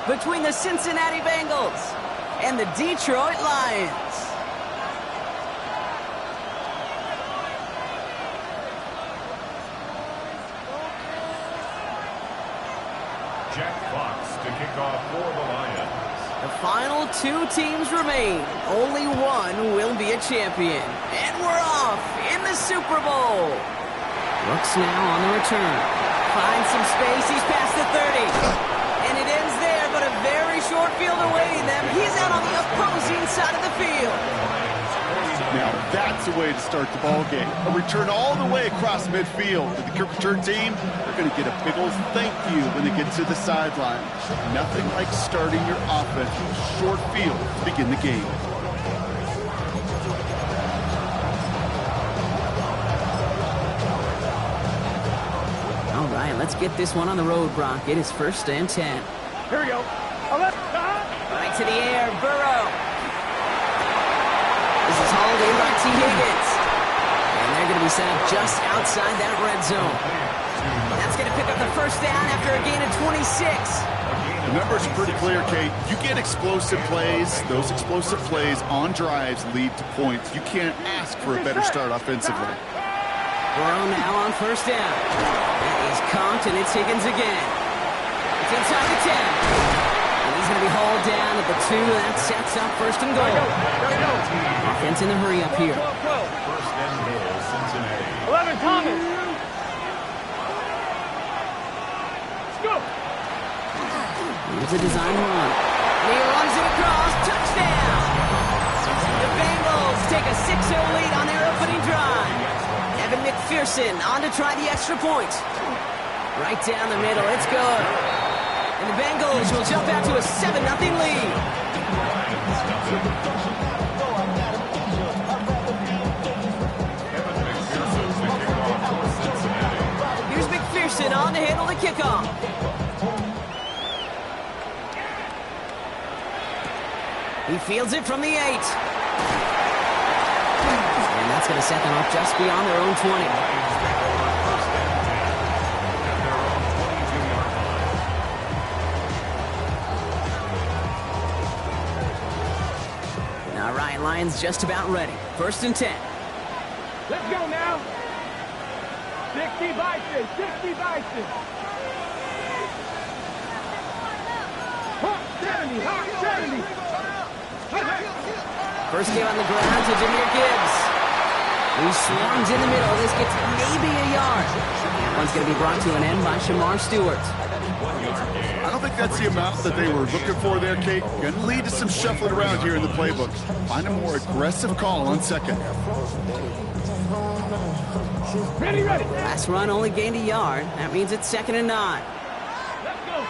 between the Cincinnati Bengals and the Detroit Lions. Jack Fox to kick off for the Lions. The final two teams remain. Only one will be a champion. And we're off in the Super Bowl. Looks now on the return. Finds some space. He's past the 30. And it ends there, but a very short field away. Then he's out on the opposing side of the field. Now that's a way to start the ball game. A return all the way across midfield. And the kick return team, they're going to get a big old thank you when they get to the sideline. Nothing like starting your offense with a short field to begin the game. All right, let's get this one on the road, Brock. It is 1st and 10. Here we go. Right to the air, Burrow. This is hauled in by T. Higgins. And they're going to be set up just outside that red zone. That's going to pick up the first down after a gain of 26. The numbers are pretty clear, Kate. You get explosive plays. Those explosive plays on drives lead to points. You can't ask for a better start offensively. Burrow now on 1st down. That is conked, and it's Higgins again. It's inside the 10. And he's going to be hauled down at the 2. That sets up 1st and goal. Offense in the hurry up here. 1st and goal, Cincinnati. 11 Thomas. Let's go. Here's a design run. And he runs it across. Touchdown! The Bengals take a 6-0 lead on their opening drive. Evan McPherson on to try the extra point. Right down the middle. It's good. And the Bengals will jump out to a 7-0 lead. Here's McPherson on to handle the kickoff. He fields it from the 8. And that's going to set them up just beyond their own 20. All right, Lions just about ready. 1st and 10. Let's go now. 60 Bison. 60 Bison. 70. 70. First game on the ground to Jahmyr Gibbs. He swarms in the middle. This gets maybe a yard. That one's going to be brought to an end by Shamar Stewart. I don't think that's the amount that they were looking for there, Kate. Going to lead to some shuffling around here in the playbook. Find a more aggressive call on 2nd. Ready. Last run only gained a yard. That means it's 2nd and 9. Let's go.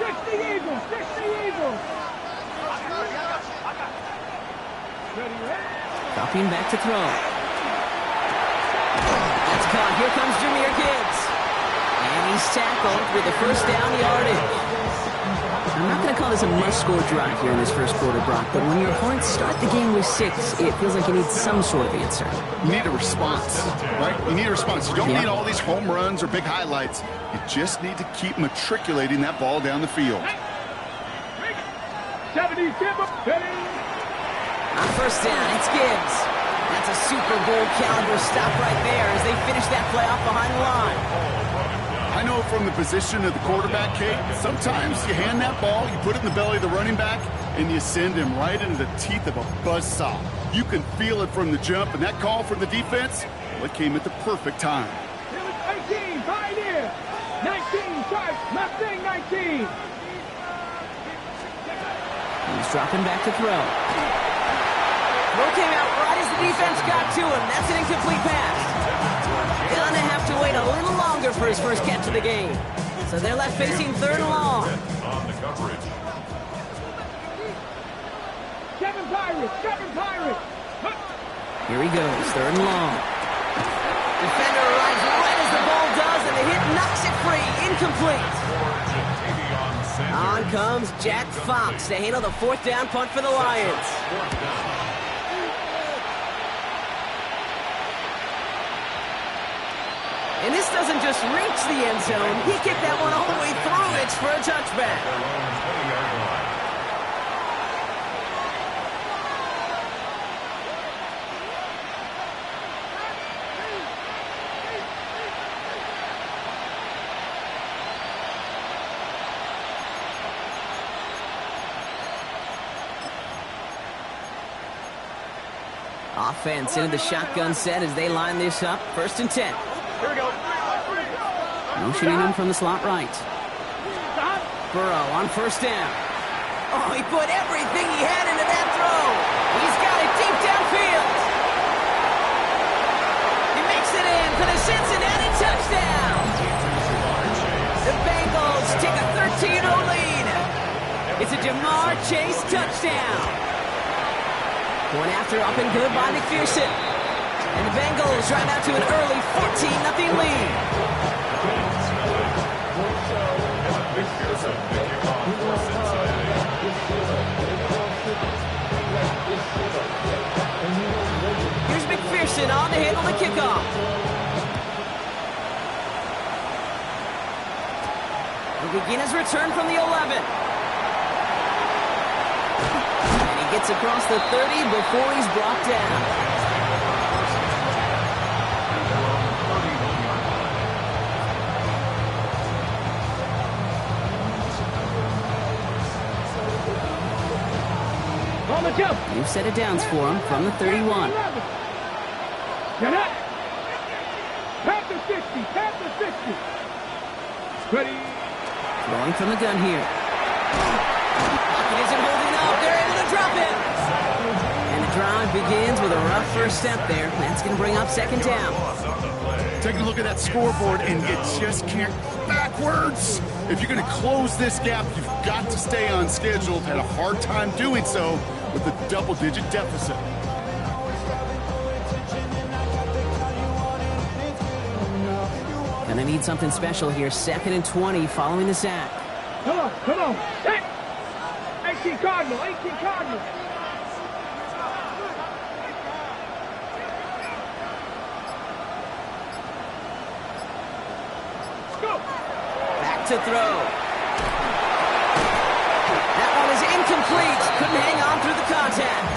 60 Eagles. 60 Eagles. Ready. Dropping back to throw. That's caught. Here comes Jahmyr Gibbs. And he's tackled with the 1st down yardage. I'm not going to call this a must-score drive here in this 1st quarter, Brock, but when your Hornets start the game with 6, it feels like you need some sort of answer. You need a response, right? You need a response. You don't need all these home runs or big highlights. You just need to keep matriculating that ball down the field. 70 On 1st down, it's Gibbs. That's a Super Bowl caliber stop right there as they finish that play off behind the line. I know from the position of the quarterback, Kate, sometimes you hand that ball, you put it in the belly of the running back, and you send him right into the teeth of a buzzsaw. You can feel it from the jump, and that call from the defense, well, it came at the perfect time. 19, Pioneer. 19, charge, Mustang 19. He's dropping back to throw. Throw came out right as the defense got to him. That's an incomplete pass. Gonna have to wait a little longer for his first catch of the game. So they're left facing 3rd and long. On the coverage. Kevin Pirates. Here he goes, 3rd and long. Defender arrives right as the ball does, and the hit knocks it free. Incomplete. On comes Jack Fox to handle the 4th down punt for the Lions. And this doesn't just reach the end zone. He kicked that one all the way through. It's for a touchback. Their own 20-yard line. Offense into the shotgun set as they line this up. 1st and 10. Here we go. Motioning him from the slot right. Burrow on 1st down. Oh, he put everything he had into that throw. He's got it deep downfield. He makes it in for the Cincinnati touchdown. The Bengals take a 13-0 lead. It's a Jamar Chase touchdown. Going after up and good by McPherson. And the Bengals drive out to an early 14-0 lead. McPherson to kick off for Cincinnati. Here's McPherson on to handle the kickoff. He'll begin his return from the 11. Gets across the 30 before he's brought down. On the jump. New set of downs for him from the 31. Get up. Tap the 60. Tap the 60. Ready. Throwing from the gun here. Pocket isn't holding up. They're able to drop it. And the drive begins with a rough first step there. That's going to bring up 2nd down. Taking a look at that scoreboard, and you just can't backwards. If you're going to close this gap, you've got to stay on schedule. Had a hard time doing so with a double-digit deficit. Gonna need something special here. 2nd and 20 following the sack. Come on. Come on. Set. 18 Cardinal. 18 Cardinal. Back to throw. That one is incomplete. Couldn't hang on through the contact.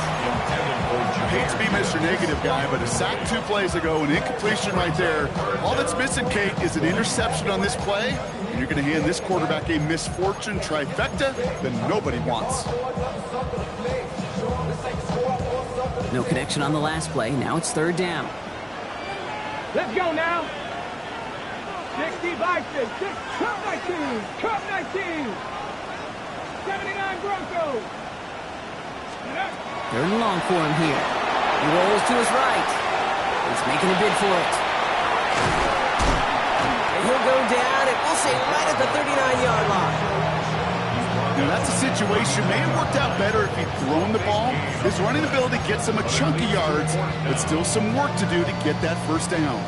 Hate to be Mr. Negative guy, but a sack 2 plays ago, an incompletion right there. All that's missing, Kate, is an interception on this play, and you're going to hand this quarterback a misfortune trifecta that nobody wants. No connection on the last play. Now it's 3rd down. Let's go now. 60 by 6. Cup 19. Cup 19. 79 Broncos. 3rd and long for him here. He rolls to his right. He's making a bid for it. And he'll go down, and we'll say right at the 39-yard line. Now, that's a situation. May have worked out better if he'd thrown the ball. His running ability gets him a chunk of yards, but still some work to do to get that 1st down.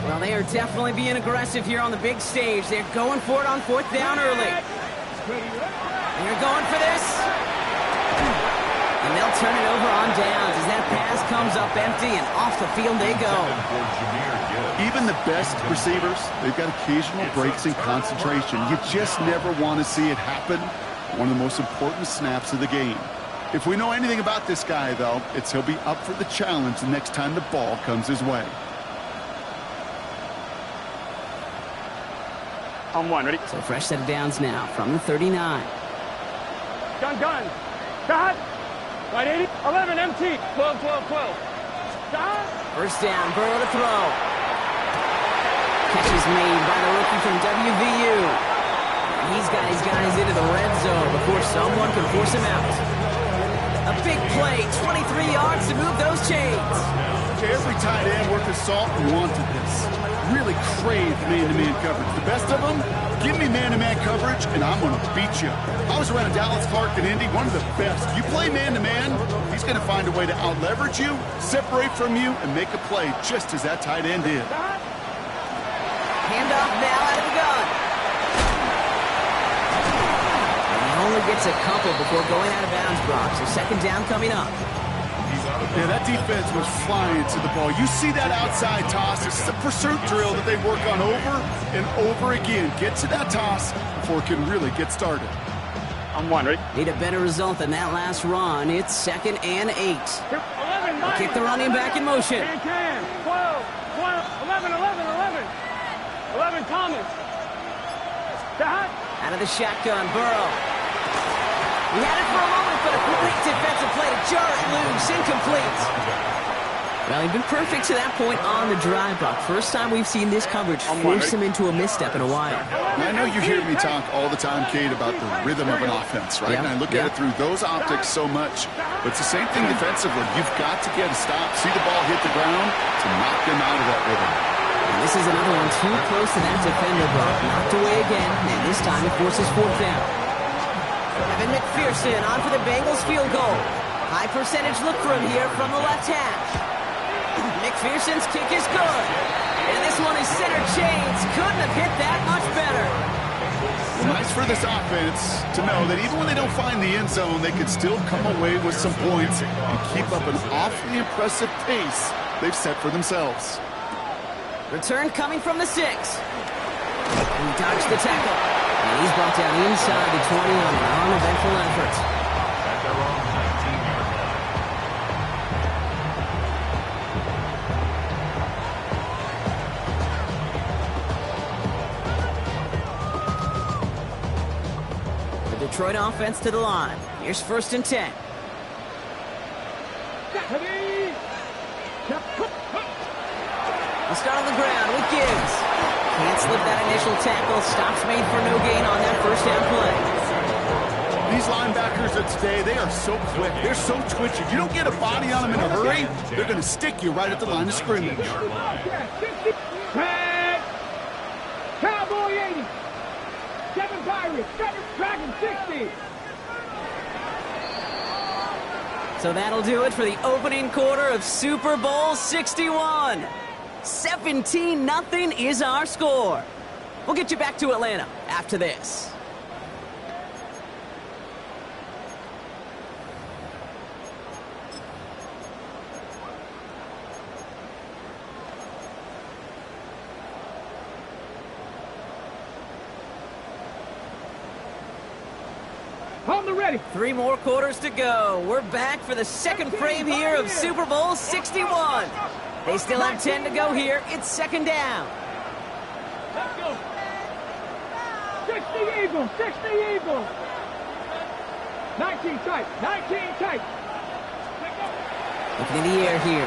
Well, they are definitely being aggressive here on the big stage. They're going for it on 4th down early. They're going for this. And they'll turn it over on downs as that pass comes up empty, and off the field they go. Even the best receivers, they've got occasional breaks in concentration. You just never want to see it happen. One of the most important snaps of the game. If we know anything about this guy, though, it's he'll be up for the challenge the next time the ball comes his way. On 1, ready? So fresh set of downs now from the 39. Gun. Shot. Right 80. 11 MT. 12. Shot. 1st down, Burrow to throw. Catch is made by the rookie from WVU. And he's got his guys into the red zone before someone can force him out. A big play, 23 yards to move those chains. Every tight end worth his salt wanted this. Really craved man-to-man coverage. The best of them, give me man-to-man coverage, and I'm going to beat you. I was around Dallas Clark and Indy, one of the best. You play man-to-man, he's going to find a way to out-leverage you, separate from you, and make a play just as that tight end did. Handoff now out of the gun. And he only gets a couple before going out of bounds, Brock. So 2nd down coming up. He's out of Yeah, that defense was flying to the ball. You see that outside toss. This is a pursuit drill that they work on over and over again. Get to that toss before it can really get started. I'm one, ready? Need a better result than that last run. It's 2nd and 8. 11, They'll kick the running back in motion. 10, 12, 11, 11, Thomas. Dot. Out of the shotgun, Burrow. He had it for a moment, but a complete defensive play to jar it loose. Incomplete. Well, he'd been perfect to that point on the drive, Buck. First time we've seen this coverage force him into a misstep in a while. And I know you hear me talk all the time, Kate, about the rhythm of an offense, right? Yeah. And I look at it through those optics so much. But it's the same thing defensively. You've got to get a stop, see the ball hit the ground to knock them out of that rhythm. And this is another one too close to that defender, Buck. Knocked away again, and this time it forces 4th down. Evan McPherson on for the Bengals field goal. High percentage look for him here from the left hash. McPherson's kick is good. And this one is center chains. Couldn't have hit that much better. Nice for this offense to know that even when they don't find the end zone, they can still come away with some points and keep up an awfully impressive pace they've set for themselves. Return coming from the 6. He dodged the tackle. And he's brought down inside the 20 on an uneventful effort. At their own 19-yard line. The Detroit offense to the line. Here's 1st and 10. He'll start on the ground with Gibbs. Can't slip that initial tackle. Stops made for no gain on that 1st down play. These linebackers of today, they are so quick. They're so twitchy. If you don't get a body on them in a hurry, they're going to stick you right at the line of scrimmage. Red. Cowboy 80. 7 Pirates. 7 Dragon 60. So that'll do it for the opening quarter of Super Bowl 61. 17-0 is our score. We'll get you back to Atlanta after this. On the ready. 3 more quarters to go. We're back for the second frame here of Super Bowl 61. They still have 10 to go here. It's 2nd down. Let's go. 60 Eagles. 60 Eagles. 19 tight. 19 tight. Looking in the air here.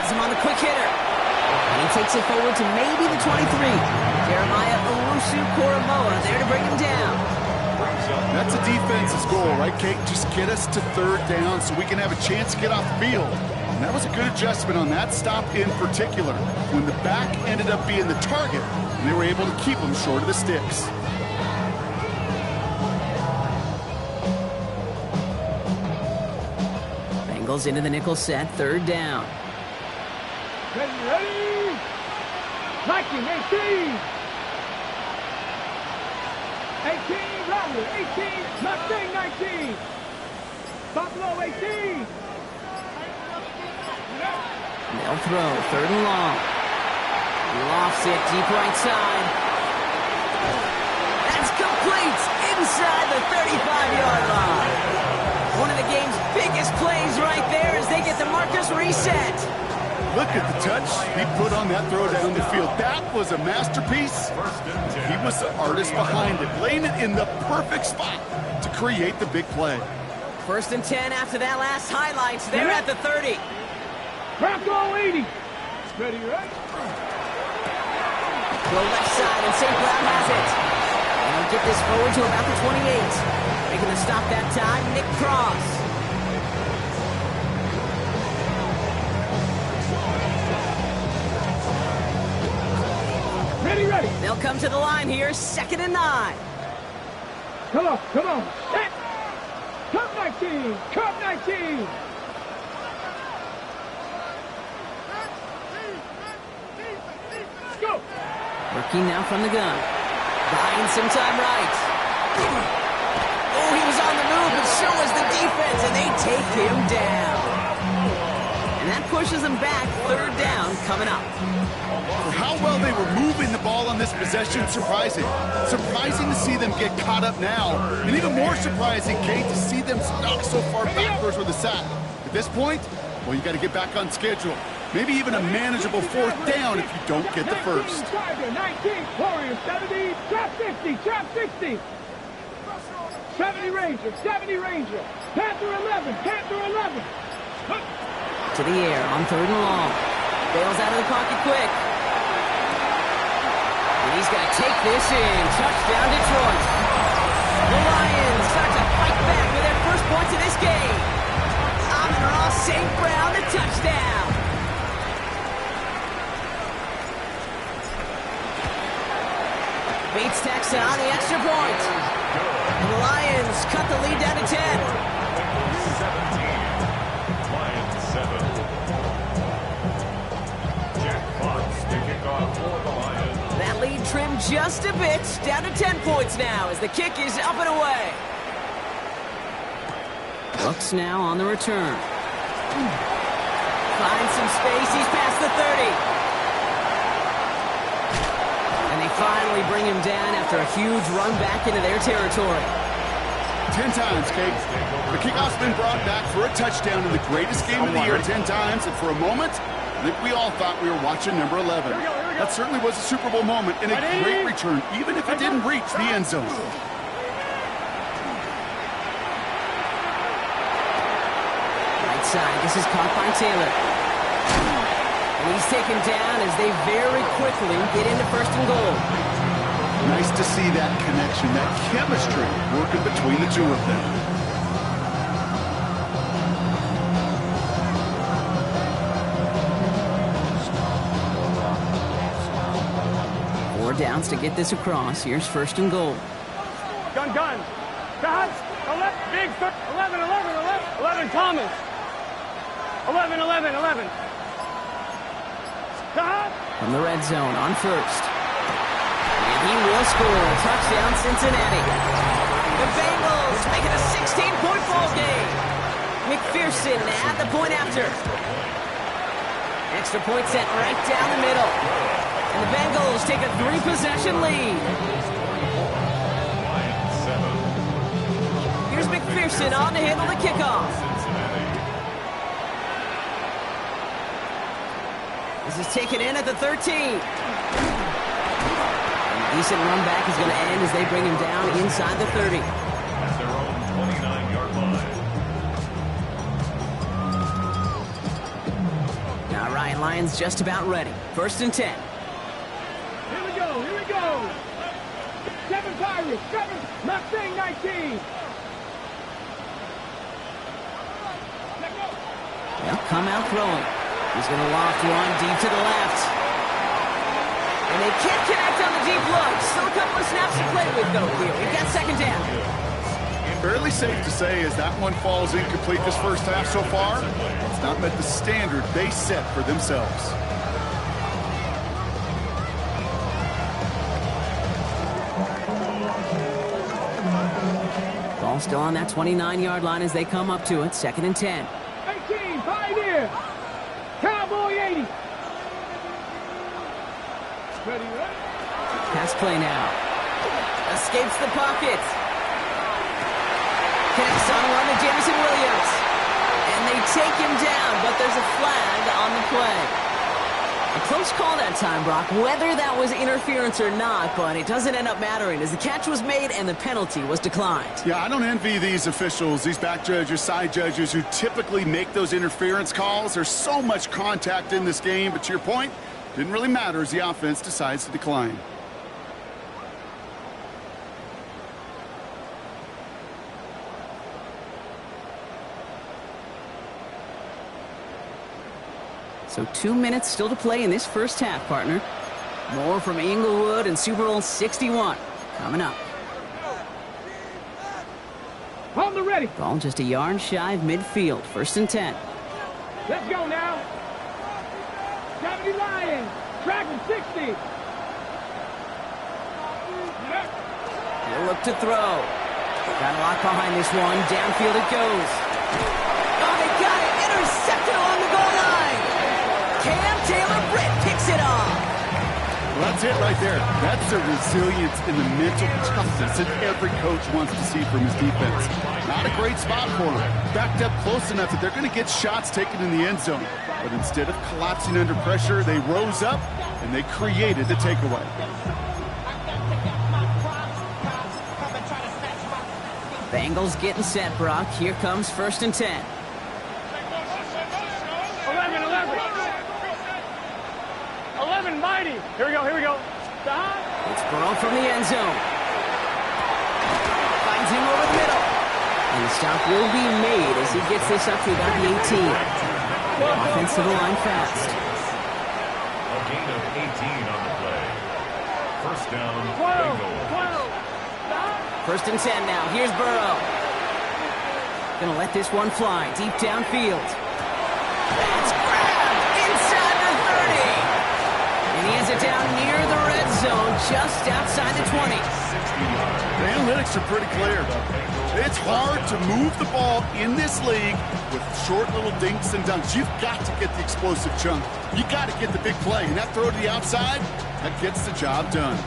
Has him on the quick hitter. And he takes it forward to maybe the 23. Jeremiah Owusu-Koramoah there to bring him down. That's a defense's goal, right, Kate? Just get us to 3rd down so we can have a chance to get off the field. And that was a good adjustment on that stop in particular, when the back ended up being the target, and they were able to keep them short of the sticks. Bengals into the nickel set, 3rd down. Ready. 19, 18. 18, Rattler, 18, Mustang, 19. Buffalo, 18. They'll throw, 3rd and long. Lofts it deep right side. That's complete inside the 35-yard line. One of the game's biggest plays right there as they get the markers reset. Look at the touch he put on that throw down the field. That was a masterpiece. He was the artist behind it, laying it in the perfect spot to create the big play. 1st and 10 after that last highlights. They're at the 30. Bronco 80. Ready, right? Go left side, and St. Brown has it. And he'll get this forward to about the 28. Making the stop that time, Nick Cross. Ready. They'll come to the line here, 2nd and 9. Come on. Set. Cup 19. Cup 19. Go. Working now from the gun. Buying some time right. Oh, he was on the move, but so is the defense, and they take him down. And that pushes them back. Third down coming up. For how well they were moving the ball on this possession, surprising. Surprising to see them get caught up now. And even more surprising, Kate, to see them stuck so far backwards with a sack. At this point, well, you got to get back on schedule. Maybe even a manageable fourth down if you don't get the first. 19, Warriors, 70, trap 50, trap 60. 70 Ranger, 70 Ranger. Panther 11, Panther 11. To the air on third and long. Bails out of the pocket quick. And he's going to take this in. Touchdown, Detroit. The Lions start to fight back with their first points of this game. Amon-Ra St. Brown, the touchdown. Bates tacks on the extra point. And the Lions cut the lead down to 10. 17. Lions 7. Jack Fox to kick off for the Lions. That lead trimmed just a bit, down to 10 points now as the kick is up and away. Looks now on the return. Finds some space, he's past the 30. And they finally bring him down after a huge run back into their territory. 10 times, Kate. The kickoff's been brought back for a touchdown in the greatest game of the year 10 times, and for a moment, I think we all thought we were watching number 11. That certainly was a Super Bowl moment and a great return, even if it didn't reach the end zone. Right side, this is caught by Taylor. And he's taken down as they very quickly get into first and goal. Nice to see that connection, that chemistry working between the two of them. Four downs to get this across. Here's first and goal. Gun. Dodge. 11, big, 11, 11, Thomas. 11. From the red zone on first. And he will score. Touchdown, Cincinnati. The Bengals make it a 16-point ball game. McPherson at the point after. Extra point set right down the middle. And the Bengals take a 3-possession lead. Here's McPherson on to handle the kickoff. This is taken in at the 13. And a decent run back is going to end as they bring him down inside the 30. At their own 29-yard line. All right, Lions just about ready. First and 10. Here we go. 7 Pirates, 7 Mustang 19. They'll come out throwing. He's going to loft one deep to the left. And they can't connect on the deep look. Still a couple of snaps to play with, though, here. We've got second down. Fairly safe to say as that one falls incomplete this first half so far, it's not met the standard they set for themselves. Ball still on that 29-yard line as they come up to it. Second and 10. 18, Pioneer. Cowboy 80. Ready? Pass play now. Escapes the pocket. Connects on one to Jameson Williams. And they take him down, but there's a flag on the play. A close call that time, Brock, whether that was interference or not, but it doesn't end up mattering as the catch was made and the penalty was declined. Yeah, I don't envy these officials, these back judges, side judges who typically make those interference calls. There's so much contact in this game, but to your point, didn't really matter as the offense decides to decline. So 2 minutes still to play in this first half, partner. More from Inglewood and Super Bowl 61 coming up. On the ready. Ball just a yard shy of midfield. First and 10. Let's go now. 70 Lions. Tracking 60. He'll look to throw. Got a lot behind this one. Downfield it goes. Oh, they got it. Intercepted along the goal line. Cam Taylor-Britt picks it off. Well, that's it right there. That's the resilience and the mental toughness that every coach wants to see from his defense. Not a great spot for them. Backed up close enough that they're going to get shots taken in the end zone. But instead of collapsing under pressure, they rose up and they created the takeaway. Bengals getting set, Brock. Here comes 1st and 10. 11. Mighty. Here we go. Stop. It's Burrow from the end zone. Finds him over the middle. And the stop will be made as he gets this up to about the 18. Offensive line fast. A gain of 18 on the play. First down, 12. Bengals. Stop. 1st and 10 now. Here's Burrow. Gonna let this one fly deep downfield. That's grabbed inside the 30. And he has it down near the red zone, just outside the 20. The analytics are pretty clear. It's hard to move the ball in this league with short little dinks and dunks. You've got to get the explosive chunk. You got to get the big play. And that throw to the outside, that gets the job done.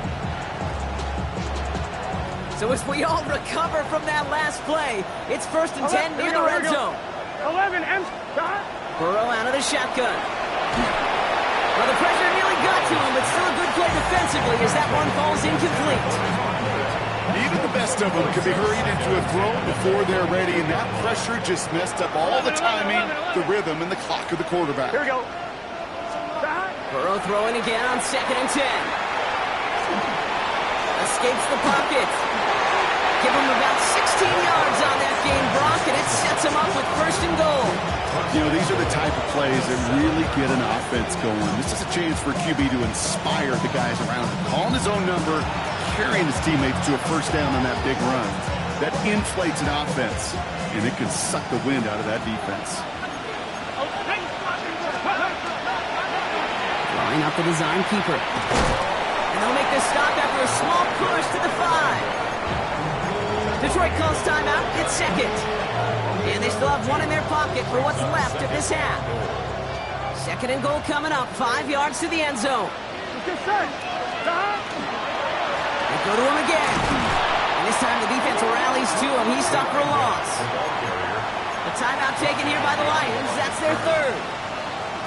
So as we all recover from that last play, it's 1st and 10 near the red zone. 11. Stop. Burrow out of the shotgun. Well, the pressure nearly got to him, but still a good play defensively as that one falls incomplete. Even the best of them can be hurried into a throw before they're ready, and that pressure just messed up all the timing, the rhythm, and the clock of the quarterback. Here we go. Stop. Burrow throwing again on 2nd and 10. Escapes the pocket. Give him about 16 yards on that game, Brock, and it sets him up with 1st and goal. You know, these are the type of plays that really get an offense going. This is a chance for QB to inspire the guys around him. Calling his own number, carrying his teammates to a 1st down on that big run. That inflates an offense, and it can suck the wind out of that defense. Drawing up the design keeper. And they'll make the stop after a small push to the 5. Detroit calls timeout. It's 2nd. And they still have one in their pocket for what's left of this half. 2nd and goal coming up. 5 yards to the end zone. Get set. Stop. They go to him again. And this time the defense rallies to him. He's stopped for a loss. The timeout taken here by the Lions. That's their 3rd.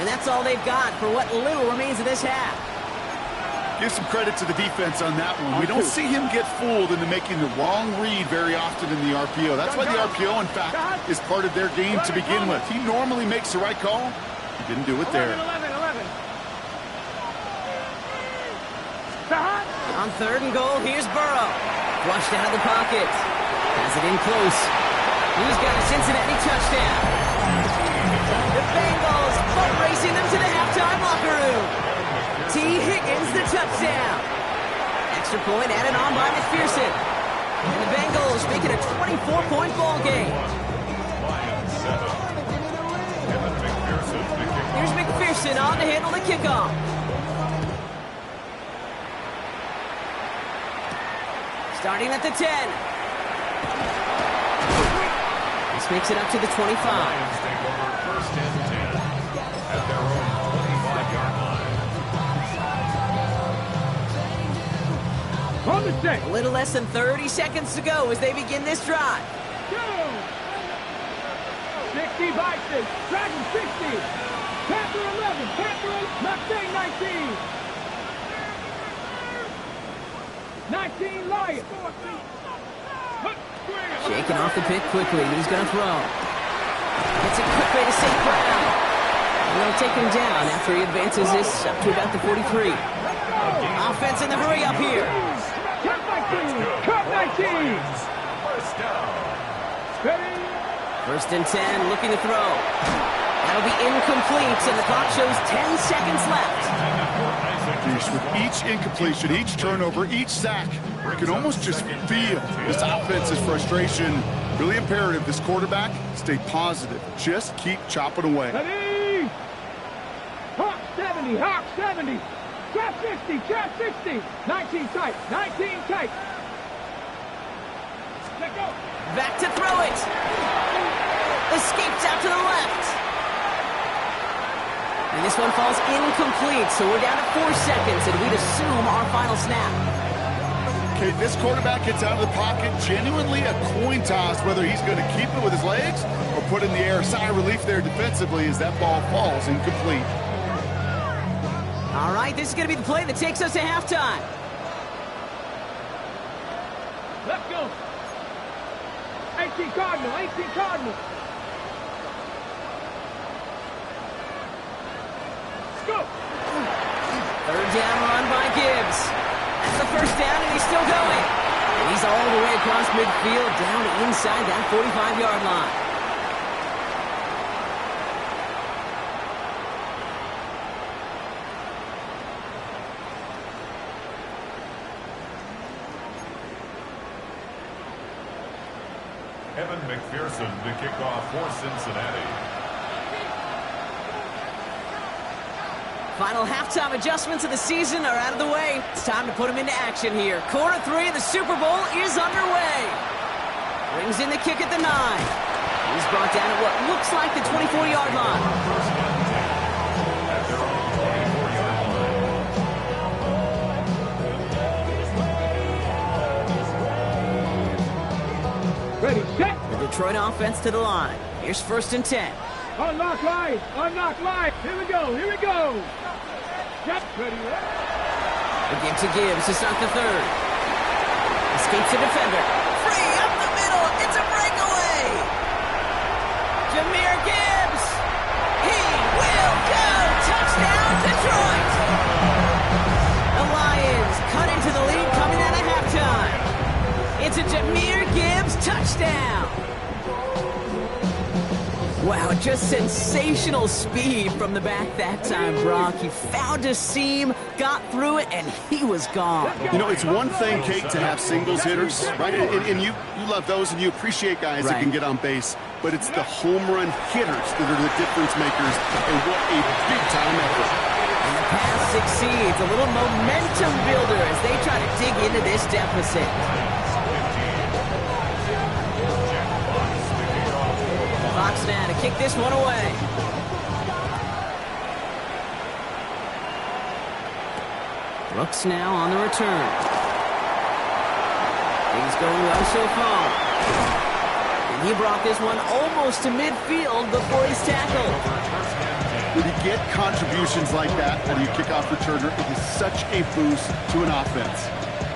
And that's all they've got for what little remains of this half. Give some credit to the defense on that one. We don't see him get fooled into making the wrong read very often in the RPO. That's why the RPO, in fact, is part of their game to begin with. He normally makes the right call. He didn't do it there. 11. Stop. On 3rd and goal, here's Burrow. Flushed out of the pocket. Has it in close. He's got a Cincinnati touchdown. The Bengals foot racing them to the halftime locker room. T. Higgins, the touchdown. Extra point added on by McPherson. And the Bengals make it a 24-point ball game. Here's McPherson on to handle the kickoff. Starting at the 10. This makes it up to the 25. Lions take over 1st and 10 at their own 25-yard line. On the stick. A little less than 30 seconds to go as they begin this drive. 60 Bison. Dragon 60. Panther 11. Panther 8. Mustang 19. 19 Lions. Shaking off the pick quickly. He's going to throw. Gets it quickly to St. Brown. And they'll take him down after he advances this up to about the 43. Offense in the hurry up here. Cut 19. Cut 19. First down. Ready. 1st and 10, looking to throw. That'll be incomplete, and the clock shows 10 seconds left. With each incompletion, each turnover, each sack, you can almost just feel this offense's frustration. Really imperative, this quarterback, stay positive. Just keep chopping away. Ready. Hawk 70. Hawk 70. Trap 60. Trap 60. 19 tight. 19 tight. Back to throw it. Escapes out to the left. And this one falls incomplete, so we're down to 4 seconds, and we'd assume our final snap. Okay, this quarterback gets out of the pocket, genuinely a coin toss, whether he's going to keep it with his legs or put in the air. Sigh of relief there defensively as that ball falls incomplete. All right, this is going to be the play that takes us to halftime. Let's go. 18 Cardinal, 18 Cardinal. Let's go. Third down run by Gibbs. That's the first down, and he's still going. And he's all the way across midfield, down inside that 45-yard line. Evan McPherson to kick off for Cincinnati. Final halftime adjustments of the season are out of the way. It's time to put them into action here. Quarter 3 of the Super Bowl is underway. Brings in the kick at the 9. He's brought down at what looks like the 24-yard line. At their own 24-yard line. Ready, set. The Detroit offense to the line. Here's 1st and 10. Unlock line, unlock line. Here we go, here we go. Yep, ready, The give to Gibbs to start the 3rd. Escapes the defender. Free up the middle. It's a breakaway. Jahmyr Gibbs. He will go. Touchdown, Detroit. The Lions cut into the lead coming out of halftime. It's a Jahmyr Gibbs touchdown. Wow, just sensational speed from the back that time, Brock. He found a seam, got through it, and he was gone. You know, it's one thing, Kate, to have singles hitters, right? And you love those, and you appreciate guys that can get on base. But it's the home run hitters that are the difference makers, and what a big-time effort. And the pass succeeds. A little momentum builder as they try to dig into this deficit. Fox now to kick this one away. Brooks now on the return. Things going well so far. And he brought this one almost to midfield before he's tackled. When you get contributions like that out of your kickoff returner, it is such a boost to an offense.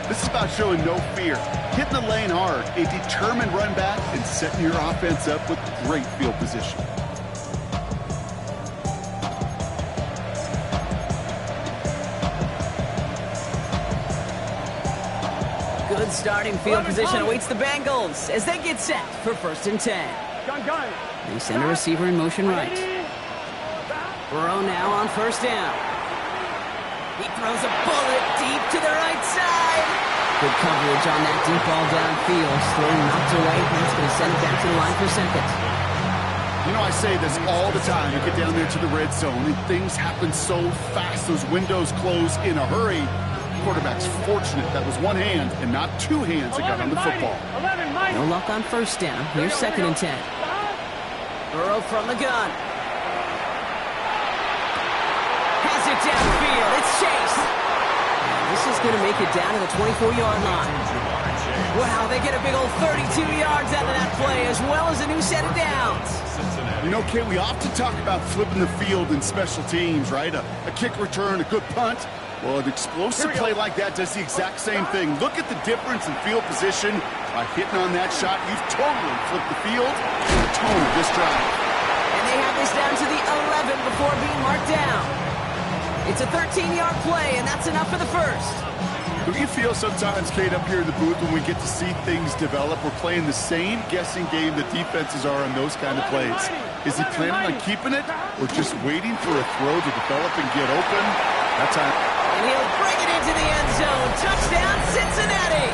This is about showing no fear, hitting the lane hard, a determined run back, and setting your offense up with great field position. Good starting field position awaits the Bengals as they get set for 1st and 10. They send a receiver in motion right. Burrow now on 1st down. He throws a bullet deep to the right side. Good coverage on that deep ball downfield. Still knocked away. He's going to send it back to the line for 2nd. You know, I say this all the time. You get down there to the red zone, and things happen so fast. Those windows close in a hurry. Quarterback's fortunate that was one hand and not two hands that got on the football. No luck on 1st down. Here's 2nd and 10. Burrow from the gun. Has it downfield. It's Chase. And this is going to make it down to the 24-yard line. Wow, they get a big old 32 yards out of that play, as well as a new set of downs. You know, Kate, we often talk about flipping the field in special teams, right? A kick return, a good punt. Well, an explosive play like that does the exact same thing. Look at the difference in field position. By hitting on that shot, you've totally flipped the field and the tone of this drive. And they have this down to the 11 before being marked down. It's a 13-yard play, and that's enough for the 1st. Do you feel sometimes, Kate, up here in the booth when we get to see things develop, we're playing the same guessing game the defenses are on those kind of plays? Is he planning on keeping it or just waiting for a throw to develop and get open? That time. And he'll bring it into the end zone. Touchdown, Cincinnati.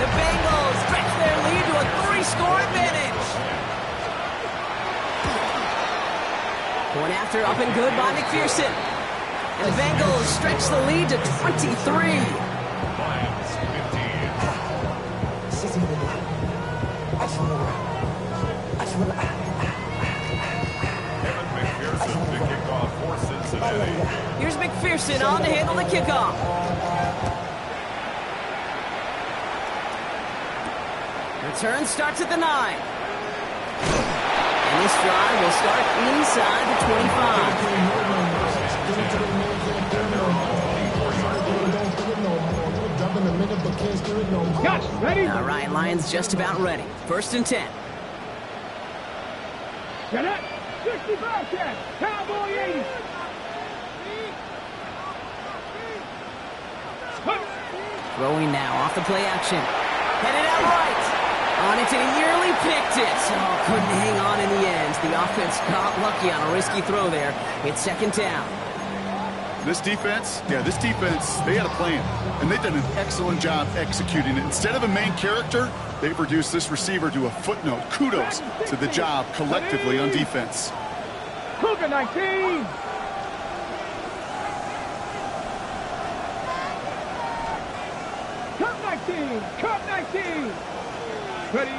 The Bengals stretch their lead to a 3-score advantage. Point after up and good by McPherson. And the Bengals stretch the lead to 23. Lions 15. Kevin McPherson to kick off for Cincinnati. Here's McPherson on to handle the kickoff. Return starts at the 9. And this drive will start inside the 25. Gotcha. Ready? All right, Lions just about ready. 1st and 10. Get it. 65 10. Cowboy 80. Throwing now off the play action. Headed out right. On it to the yearly, picked it. Oh, couldn't hang on in the end. The offense got lucky on a risky throw there. It's 2nd down. This defense, they had a plan, and they did an excellent job executing it. Instead of a main character, they've reduced this receiver to a footnote. Kudos to the job collectively on defense. Cougar 19. Cup 19. Cup 19. Ready?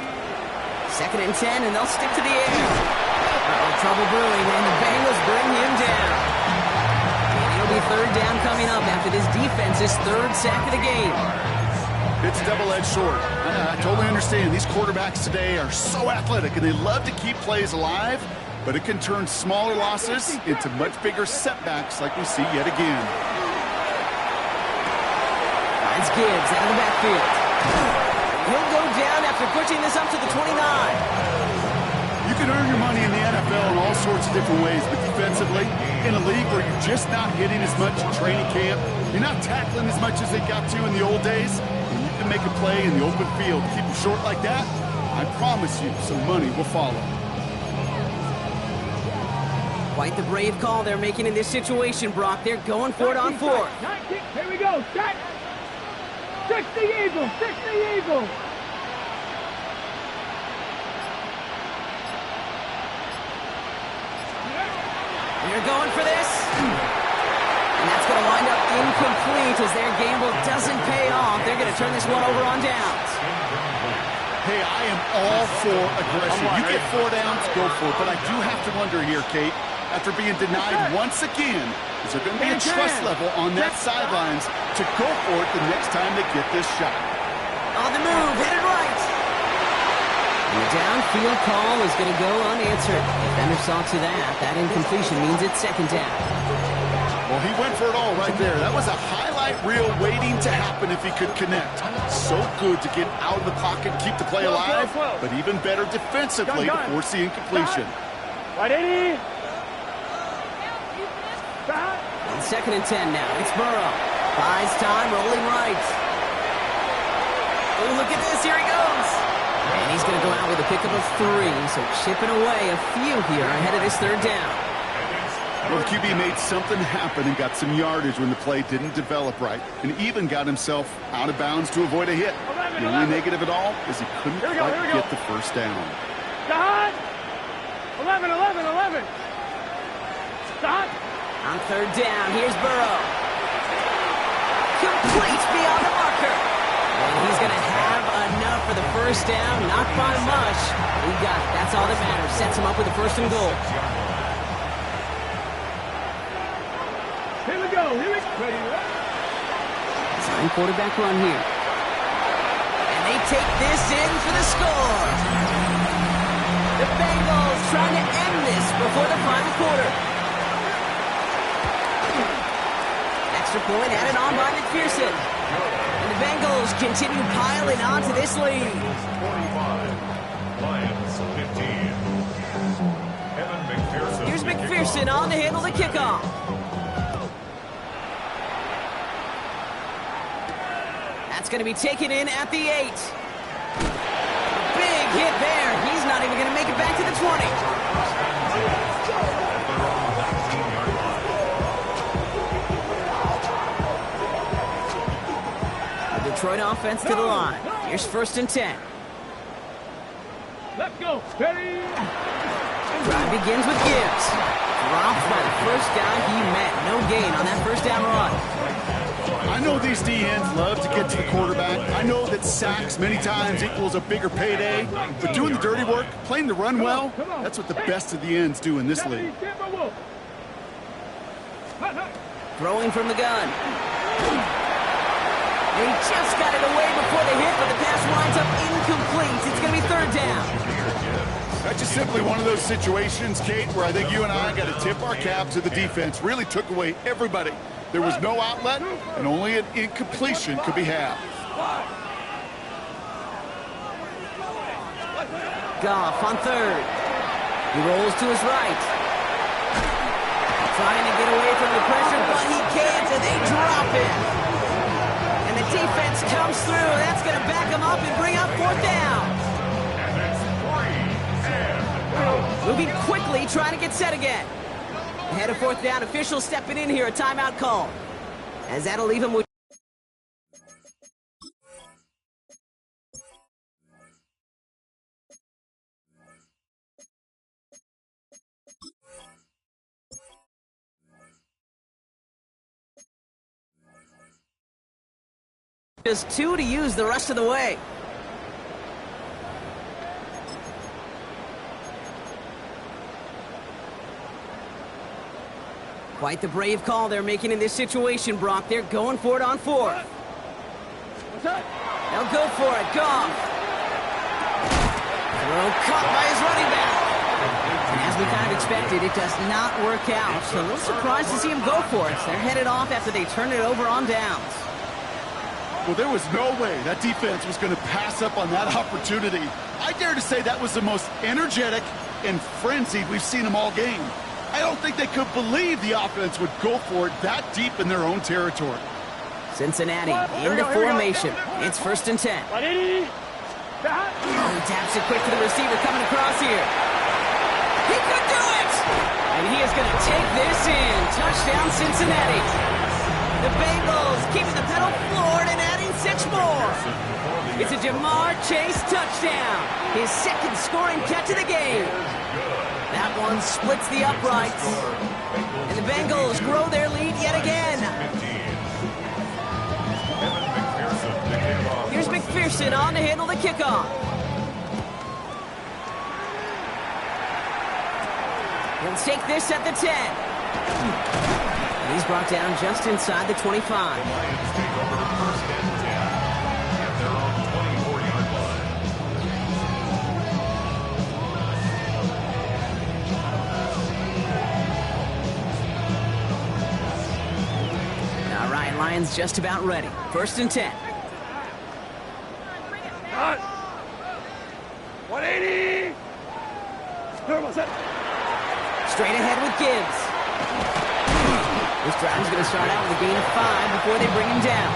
2nd and 10, and they'll stick to the air. Trouble brewing, and the Bengals bring him down. And it'll be 3rd down coming up after this defense's 3rd sack of the game. It's double-edged sword. I totally understand. These quarterbacks today are so athletic, and they love to keep plays alive, but it can turn smaller losses into much bigger setbacks like we see yet again. Finds Gibbs out of the backfield. He'll go down after pushing this up to the 29. You can earn your money in the NFL in all sorts of different ways, but defensively, in a league where you're just not hitting as much in training camp, you're not tackling as much as they got to in the old days, and you can make a play in the open field. Keep them short like that, I promise you some money will follow. Quite the brave call they're making in this situation, Brock. They're going for it on 4th. 19. Here we go. Set. 60 Eagles. 60 Eagles. They're going for this. And that's going to wind up incomplete as their gamble doesn't pay off. They're going to turn this one over on downs. Hey, I am all for aggression. You get 4 downs, go for it. But I do have to wonder here, Kate, after being denied once again, is there going to be a trust level on that sidelines to go for it the next time they get this shot? On the move, headed right. And the downfield call is going to go unanswered. Defender saw to that. That incompletion means it's 2nd down. Well, he went for it all right there. That was a highlight reel waiting to happen if he could connect. So good to get out of the pocket, keep the play alive, but even better defensively to force the incompletion. Right, 80. On 2nd and 10 now. It's Burrow. Buys time, rolling right. Oh, look at this. Here he goes. And he's going to go out with a pickup of 3. So chipping away a few here ahead of this 3rd down. Well, the QB made something happen and got some yardage when the play didn't develop right, and even got himself out of bounds to avoid a hit. The only negative at all is he couldn't quite get the 1st down. Stop. 11. Stop. On 3rd down, here's Burrow. Complete beyond the marker. And he's going to have enough for the 1st down, not by much. He got it. That's all that matters. Sets him up with the 1st and goal. Here we go. Ready. Time quarterback run here. And they take this in for the score. The Bengals trying to end this before the final quarter. Extra point added on by McPherson. And the Bengals continue piling on to this lead. 45, Lions 15. Kevin McPherson. Here's McPherson on to handle the kickoff. That's going to be taken in at the 8. Big hit there. He's not even going to make it back to the 20. The Detroit offense to the line. Here's 1st and 10. Let's go. Ready. Drive begins with Gibbs. Dropped by the first guy he met. No gain on that 1st down run. I know these DNs love to get to the quarterback. I know that sacks many times equals a bigger payday, but doing the dirty work, playing the run well, that's what the best of the ends do in this league. Throwing from the gun. They just got it away before the hit, but the pass winds up incomplete. It's going to be third down. That's just simply one of those situations, Kate, where I think you and I got to tip our cap to the defense. Really took away everybody. There was no outlet, and only an incompletion could be had. Goff on third. He rolls to his right. Trying to get away from the pressure, but he can't, and they drop it. And the defense comes through. That's going to back him up and bring up fourth down. Moving quickly, trying to get set again. Ahead of fourth down, officials stepping in here, a timeout call. As that'll leave him with just 2 to use the rest of the way. Quite the brave call they're making in this situation, Brock. They're going for it on fourth. They'll go for it. Goff. Throw caught by his running back. And as we kind of expected, it does not work out. So a little surprised to see him go for it. They're headed off after they turn it over on downs. Well, there was no way that defense was going to pass up on that opportunity. I dare to say that was the most energetic and frenzied we've seen them all game. I don't think they could believe the offense would go for it that deep in their own territory. Cincinnati in the formation. It's 1st and 10. He taps it quick to the receiver coming across here. He could do it! And he is going to take this in. Touchdown, Cincinnati. The Bengals keeping the pedal floored and adding 6 more. It's a Jamar Chase touchdown. His second scoring catch of the game. That one splits the uprights. And the Bengals grow their lead yet again. Here's McPherson on to handle the kickoff. He'll take this at the 10. And he's brought down just inside the 25. Lions just about ready. 1st and 10. 180. Straight ahead with Gibbs. This drive's going to start out with a gain of 5 before they bring him down.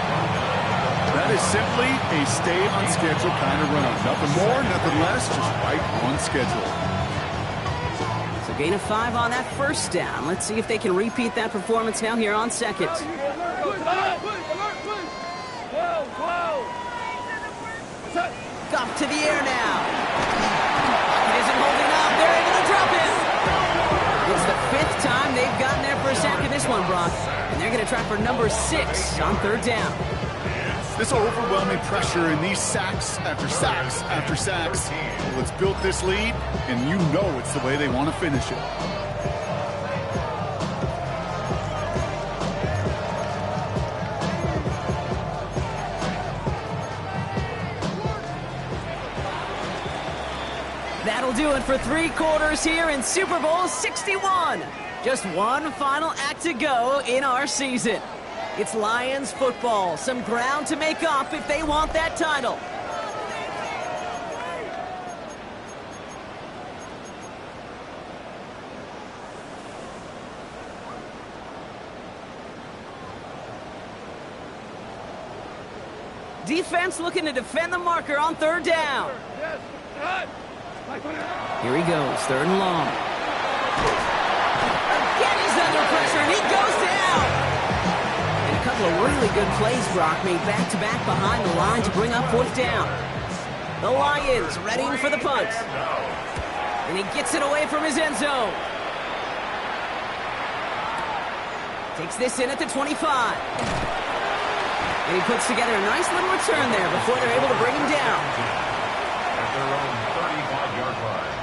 That is simply a stay on schedule kind of run. Nothing more, nothing less, just right on schedule. So gain of 5 on that first down. Let's see if they can repeat that performance now here on second. Goff to the air now. It isn't holding up. They're able to drop it. It's the 5th time they've gotten there for a sack in this one, Brock. And they're going to try for number 6 on 3rd down. This overwhelming pressure and these sacks after sacks after sacks. Well, it's built this lead, and you know it's the way they want to finish it. That'll do it for 3 quarters here in Super Bowl 61. Just one final act to go in our season. It's Lions football. Some ground to make up if they want that title. Defense looking to defend the marker on 3rd down. Here he goes, 3rd and long. Again, he's under pressure, and he goes down. And a couple of really good plays, Brock, made back-to-back behind the line to bring up 4th down. The Lions readying for the punt. And he gets it away from his end zone. Takes this in at the 25. And he puts together a nice little return there before they're able to bring him down. At their own 35-yard line.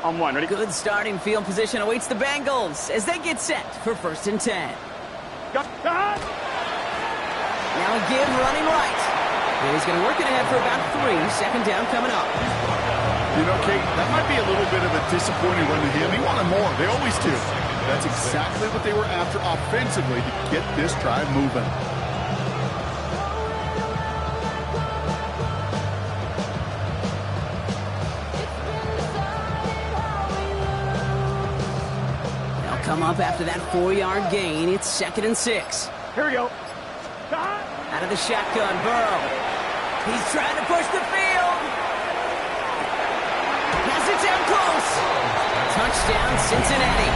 On one, ready? Good starting field position awaits the Bengals as they get set for 1st and 10. Go. Now a give running right. And he's going to work it ahead for about 3. 2nd down coming up. You know, Kate, that might be a little bit of a disappointing run to him. He wanted more. They always do. That's exactly what they were after offensively to get this drive moving. They'll come up after that 4-yard gain. It's 2nd and 6. Here we go. Out of the shotgun, Burrow. He's trying to push the field. Has it down close. Touchdown, Cincinnati.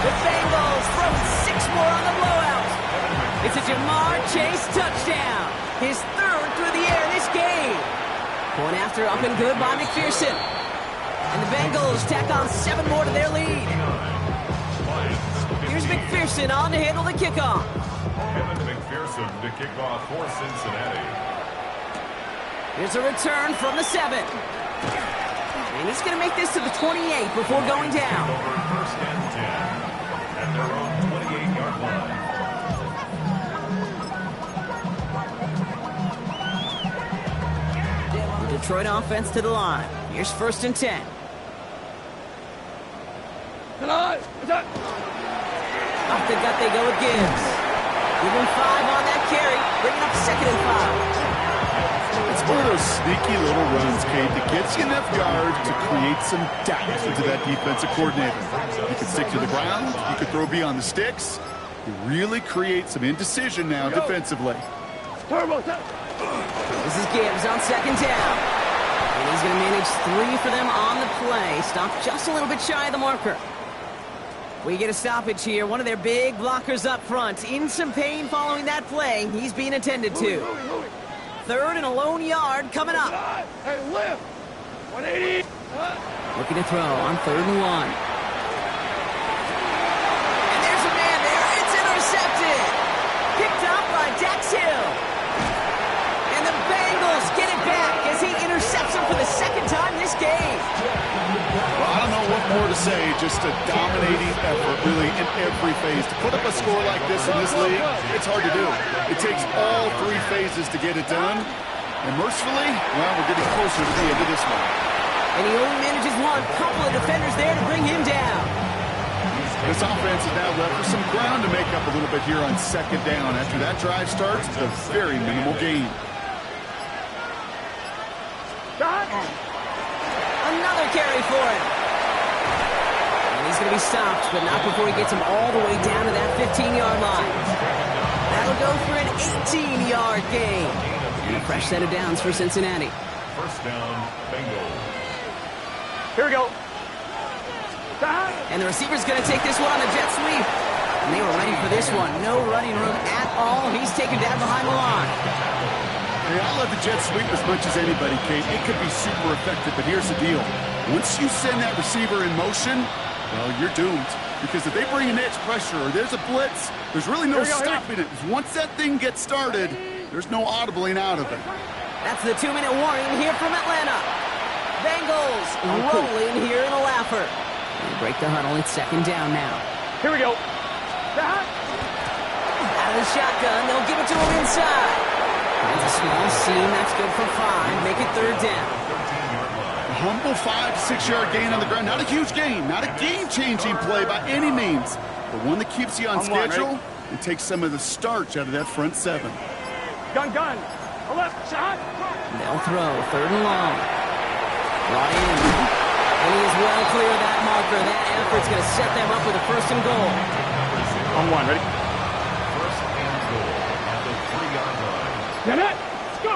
The Bengals throwing 6 more on the blowout. It's a Jamar Chase touchdown. His 3rd through the air this game. Point after up and good by McPherson. And the Bengals tack on 7 more to their lead. Here's McPherson on to handle the kickoff. McPherson to kick off for Cincinnati. Here's a return from the 7. And he's going to make this to the 28 before going down. Over 1st and 10 at their own 28-yard line. The Detroit offense to the line. Here's 1st and 10. Off the gut they go with Gibbs. Give him 5 on that carry. Bringing up 2nd and 5. It's one of those sneaky little runs, Kate, that gets you enough yards to create some doubt into that defensive coordinator. You can stick to the ground. You can throw beyond the sticks. You really create some indecision now defensively. This is Gibbs on 2nd down. And he's going to manage 3 for them on the play. Stopped just a little bit shy of the marker. We get a stoppage here. One of their big blockers up front. In some pain following that play. He's being attended to. 3rd and a lone yard coming up. Hey, lift. 180. Looking to throw on 3rd and 1. And there's a man there. It's intercepted. Picked up by Dax Hill. And the Bengals get it back as he intercepts him for the 2nd time this game. Well, I don't know what more to say. Just a dominating effort, really, in every phase. To put up a score like this in this league, it's hard to do. It takes all 3 phases to get it done. And mercifully, well, we're getting closer to the end of this one. And he only manages 1. Couple of defenders there to bring him down. This offense is now left with some ground to make up a little bit here on 2nd down. After that drive starts, it's a very minimal gain. Another carry for him. And he's going to be stopped, but not before he gets him all the way down to that 15-yard line. That'll go for an 18-yard gain. And a fresh set of downs for Cincinnati. 1st down, Bengals. Here we go. And the receiver's going to take this one on the jet sweep. And they were ready for this one. No running room at all. He's taken down behind the line. Hey, I love the jet sweep as much as anybody, Kate. It could be super effective, but here's the deal. Once you send that receiver in motion, well, you're doomed. Because if they bring an edge pressure or there's a blitz, there's really no stopping it. Once that thing gets started, there's no audibling out of it. That's the 2-minute warning here from Atlanta. Bengals rolling here in a laugher. They break the huddle. It's 2nd down now. Here we go. Out of the shotgun, they'll give it to him inside. Finds a small seam. That's good for 5. Make it 3rd down. A humble 5 to 6-yard gain on the ground. Not a huge gain. Not a game-changing play by any means. But one that keeps you on schedule and takes some of the starch out of that front 7. Gun. A left shot. They'll throw. 3rd and long. Brought in. And he is well clear of that marker. That effort's going to set them up with a 1st and goal. On 1, ready? 1st and goal at the 3-yard line. Get it. Let's go.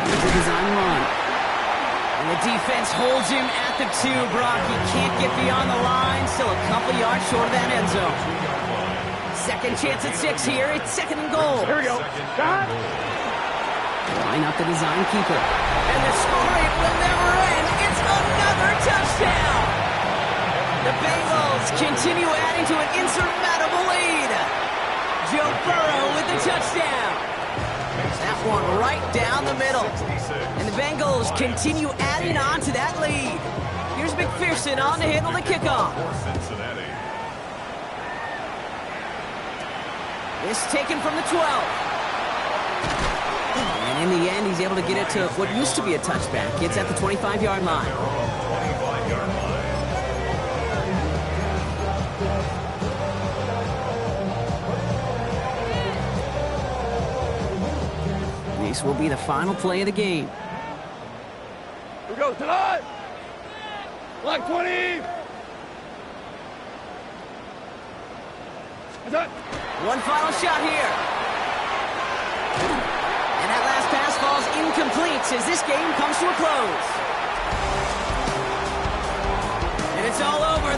Here's the design run. And the defense holds him at the 2, Brock. He can't get beyond the line. Still a couple yards short of that end zone. Second chance at 6 here. It's second and goal. Here we go. Shot. Line up the design keeper. And the scoring will never end. It's another touchdown. The Bengals continue adding to an insurmountable lead. Joe Burrow with the touchdown. That one right down the middle. And the Bengals continue adding on to that lead. Here's McPherson on to handle the kickoff. This taken from the 12. And in the end, he's able to get it to what used to be a touchback. It's at the 25-yard line. This will be the final play of the game. Here we go. Tonight. Black 20. Is that? One final shot here. And that last pass falls incomplete as this game comes to a close. And it's all over.